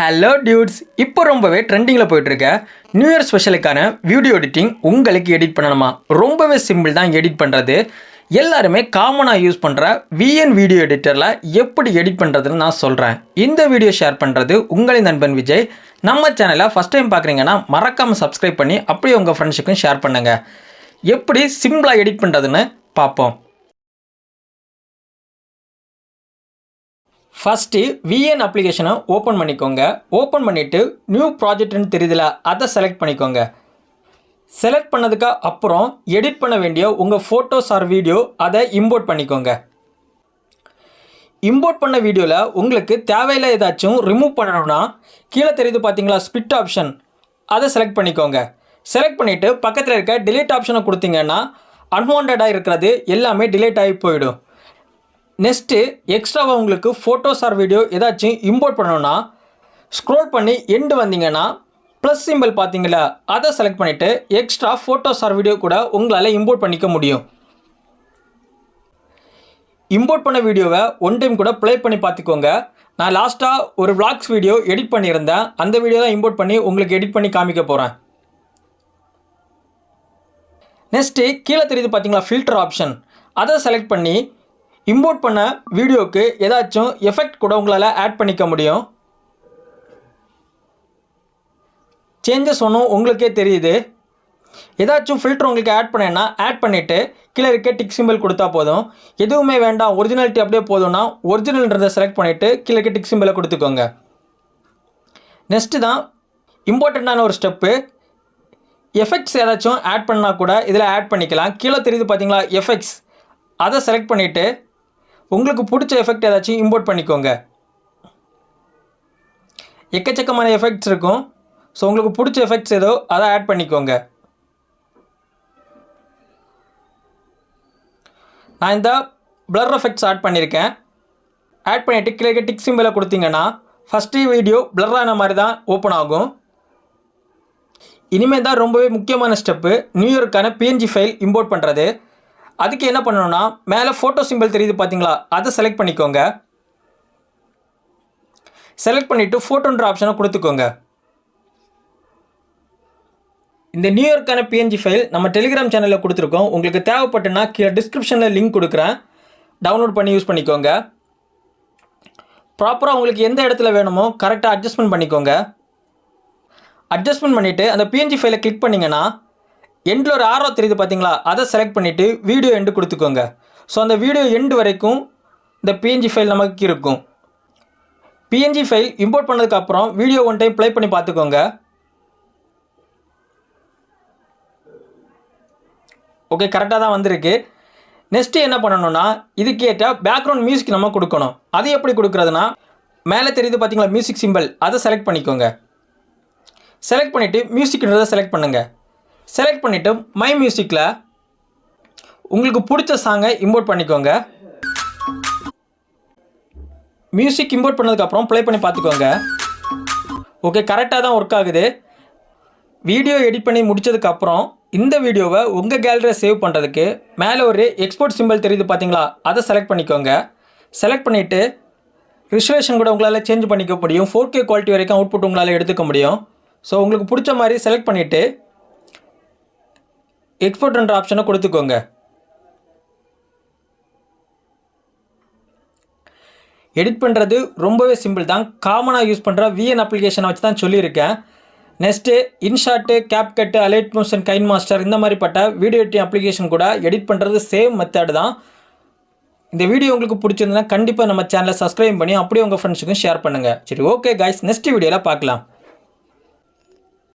Hello dudes, இப்போ ரொம்பவே ட்ரெண்டிங்கில் போயிட்டுருக்க நியூ இயர் ஸ்பெஷலுக்கான வீடியோ எடிட்டிங் உங்களுக்கு எடிட் பண்ணணுமா? ரொம்பவே சிம்பிள் தான் எடிட் பண்ணுறது. எல்லாருமே காமனாக யூஸ் பண்ணுற விஎன் வீடியோ எடிட்டரில் எப்படி எடிட் பண்ணுறதுன்னு நான் சொல்கிறேன். இந்த வீடியோ ஷேர் பண்ணுறது உங்களின் நண்பன் விஜய். நம்ம சேனலை ஃபஸ்ட் டைம் பார்க்குறீங்கன்னா மறக்காமல் சப்ஸ்கிரைப் பண்ணி அப்படியே உங்கள் ஃப்ரெண்ட்ஸுக்கும் ஷேர் பண்ணுங்கள். எப்படி சிம்பிளாக எடிட் பண்ணுறதுன்னு பார்ப்போம். ஃபஸ்ட்டு விஎன் அப்ளிகேஷனை ஓப்பன் பண்ணிக்கோங்க. ஓப்பன் பண்ணிவிட்டு நியூ ப்ராஜெக்ட்னு தெரியுதுல, அதை செலக்ட் பண்ணிக்கோங்க. செலக்ட் பண்ணதுக்கு அப்புறம் எடிட் பண்ண வேண்டிய உங்கள் ஃபோட்டோஸ் ஆர் வீடியோ அதை இம்போர்ட் பண்ணிக்கோங்க. இம்போர்ட் பண்ண வீடியோவில் உங்களுக்கு தேவையில்லை ஏதாச்சும் ரிமூவ் பண்ணணும்னா கீழே தெரியுது பார்த்தீங்களா ஸ்பிட் ஆப்ஷன், அதை செலக்ட் பண்ணிக்கோங்க. செலக்ட் பண்ணிவிட்டு பக்கத்தில் இருக்க டிலீட் ஆப்ஷனை கொடுத்தீங்கன்னா அன்வான்டாக இருக்கிறது எல்லாமே டிலீட் ஆகி போயிடும். நெக்ஸ்ட்டு எக்ஸ்ட்ராவாக உங்களுக்கு ஃபோட்டோஸ் ஆர் வீடியோ ஏதாச்சும் இம்போர்ட் பண்ணணுன்னா ஸ்க்ரோல் பண்ணி எண்டு வந்தீங்கன்னா ப்ளஸ் சிம்பிள் பார்த்தீங்களா, அதை செலக்ட் பண்ணிவிட்டு எக்ஸ்ட்ரா ஃபோட்டோஸ் ஆர் வீடியோ கூட உங்களால் இம்போர்ட் பண்ணிக்க முடியும். இம்போர்ட் பண்ண வீடியோவை ஒன் டைம் கூட ப்ளே பண்ணி பார்த்துக்கோங்க. நான் லாஸ்ட்டாக ஒரு vlogs வீடியோ எடிட் பண்ணியிருந்தேன். அந்த வீடியோ தான் இம்போர்ட் பண்ணி உங்களுக்கு எடிட் பண்ணி காமிக்க போகிறேன். நெக்ஸ்ட்டு கீழே தெரியுது பார்த்தீங்களா ஃபில்டர் ஆப்ஷன், அதை செலக்ட் பண்ணி இம்போர்ட் பண்ண வீடியோவுக்கு ஏதாச்சும் எஃபெக்ட் கூட உங்களால் ஆட் பண்ணிக்க முடியும். சேஞ்சஸ் ஒன்றும் உங்களுக்கே தெரியுது. ஏதாச்சும் ஃபில்டர் உங்களுக்கு ஆட் பண்ணேன்னா ஆட் பண்ணிவிட்டு கீழே இருக்க டிக் சிம்பிள் கொடுத்தா போதும். எதுவுமே வேண்டாம், ஒரிஜினாலிட்டி அப்படியே போதும்னா ஒரிஜினல்ன்றதை செலக்ட் பண்ணிவிட்டு கீழே இருக்க டிக் சிம்பிளை கொடுத்துக்கோங்க. நெக்ஸ்ட்டு தான் இம்பார்ட்டண்ட்டான ஒரு ஸ்டெப்பு, எஃபெக்ட்ஸ் ஏதாச்சும் ஆட் பண்ணால் கூட இதில் ஆட் பண்ணிக்கலாம். கீழே தெரியுது பார்த்தீங்களா எஃபெக்ட்ஸ், அதை செலக்ட் பண்ணிவிட்டு உங்களுக்கு பிடிச்ச எஃபெக்ட் ஏதாச்சும் இம்போர்ட் பண்ணிக்கோங்க. எக்கச்சக்கமான எஃபெக்ட்ஸ் இருக்கும். ஸோ உங்களுக்கு பிடிச்ச எஃபெக்ட்ஸ் ஏதோ அதை ஆட் பண்ணிக்கோங்க. நான் இந்த பிளர் எஃபெக்ட்ஸ் ஆட் பண்ணியிருக்கேன். ஆட் பண்ணிவிட்டு கீழே டிக் சிம்பிளை கொடுத்தீங்கன்னா ஃபஸ்ட்டு வீடியோ பிளர் ஆன மாதிரி தான் ஓப்பன் ஆகும். இனிமேல் தான் ரொம்பவே முக்கியமான ஸ்டெப்பு, நியூ இயருக்கான பிஎன்ஜி ஃபைல் இம்போர்ட் பண்ணுறது. அதுக்கு என்ன பண்ணணும்னா மேலே ஃபோட்டோ சிம்பிள் தெரியுது பார்த்தீங்களா, அதை செலக்ட் பண்ணிக்கோங்க. செலக்ட் பண்ணிவிட்டு ஃபோட்டோன்ற ஆப்ஷனை கொடுத்துக்கோங்க. இந்த நியூ இயர்க்கான பிஎன்ஜி ஃபைல் நம்ம டெலிகிராம் சேனலில் கொடுத்துருக்கோம். உங்களுக்கு தேவைப்பட்டுன்னா கீழே டிஸ்கிரிப்ஷனில் லிங்க் கொடுக்குறேன், டவுன்லோட் பண்ணி யூஸ் பண்ணிக்கோங்க. ப்ராப்பராக உங்களுக்கு எந்த இடத்துல வேணுமோ கரெக்டாக அட்ஜஸ்ட்மெண்ட் பண்ணிக்கோங்க. அட்ஜஸ்ட்மெண்ட் பண்ணிவிட்டு அந்த பிஎன்ஜி ஃபைலை கிளிக் பண்ணிங்கன்னா எண்டில் ஒரு ஆரோ தெரியுது பார்த்தீங்களா, அதை செலக்ட் பண்ணிவிட்டு வீடியோ எண்டு கொடுத்துக்கோங்க. ஸோ அந்த வீடியோ எண்டு வரைக்கும் இந்த பிஎன்ஜி ஃபைல் நமக்கு இருக்கும். பிஎன்ஜி ஃபைல் இம்போர்ட் பண்ணதுக்கப்புறம் வீடியோ ஒன் டைம் ப்ளே பண்ணி பார்த்துக்கோங்க. ஓகே, கரெக்டாக தான் வந்திருக்கு. நெக்ஸ்ட்டு என்ன பண்ணணும்னா இதுக்கேற்ற பேக்ரவுண்ட் மியூசிக் நம்ம கொடுக்கணும். அது எப்படி கொடுக்குறதுனா மேலே தெரியுது பார்த்தீங்களா மியூசிக் சிம்பிள், அதை செலக்ட் பண்ணிக்கோங்க. செலக்ட் பண்ணிவிட்டு மியூசிக்ன்றதை செலக்ட் பண்ணுங்கள். செலக்ட் பண்ணிவிட்டு மை மியூசிக்கில் உங்களுக்கு பிடிச்ச சாங்கை இம்போர்ட் பண்ணிக்கோங்க. மியூசிக் இம்போர்ட் பண்ணதுக்கப்புறம் ப்ளே பண்ணி பார்த்துக்கோங்க. ஓகே, கரெக்டாக தான் ஒர்க் ஆகுது. வீடியோ எடிட் பண்ணி முடித்ததுக்கப்புறம் இந்த வீடியோவை உங்கள் கேலரியை சேவ் பண்ணுறதுக்கு மேலே ஒரு எக்ஸ்போர்ட் சிம்பிள் தெரியுது பார்த்தீங்களா, அதை செலக்ட் பண்ணிக்கோங்க. செலக்ட் பண்ணிவிட்டு ரிசல்யூஷன் கூட உங்களால் சேஞ்ச் பண்ணிக்க முடியும். 4K குவாலிட்டி வரைக்கும் அவுட்புட் உங்களால் எடுத்துக்க முடியும். ஸோ உங்களுக்கு பிடிச்ச மாதிரி செலக்ட் பண்ணிவிட்டு எக்ஸ்போர்ட்ன்ற ஆப்ஷனை கொடுத்துக்கோங்க. எடிட் பண்ணுறது ரொம்பவே சிம்பிள் தான். காமனாக யூஸ் பண்ணுற விஎன் அப்ளிகேஷனை வச்சு தான் சொல்லியிருக்கேன். நெக்ஸ்ட்டு இன்ஷாட்டு, கேப்கட்டு, அலைட் மோஷன், கைன் மாஸ்டர் இந்த மாதிரிப்பட்ட வீடியோ எடிட்டிங் அப்ளிகேஷன் கூட எடிட் பண்ணுறது சேம் மெத்தட் தான். இந்த வீடியோ உங்களுக்கு பிடிச்சிருந்ததுன்னா கண்டிப்பாக நம்ம சேனலை சப்ஸ்கிரைப் பண்ணி அப்படியே உங்கள் ஃப்ரெண்ட்ஸுக்கும் ஷேர் பண்ணுங்கள். சரி, ஓகே கைஸ், நெக்ஸ்ட் வீடியோவில் பார்க்கலாம்.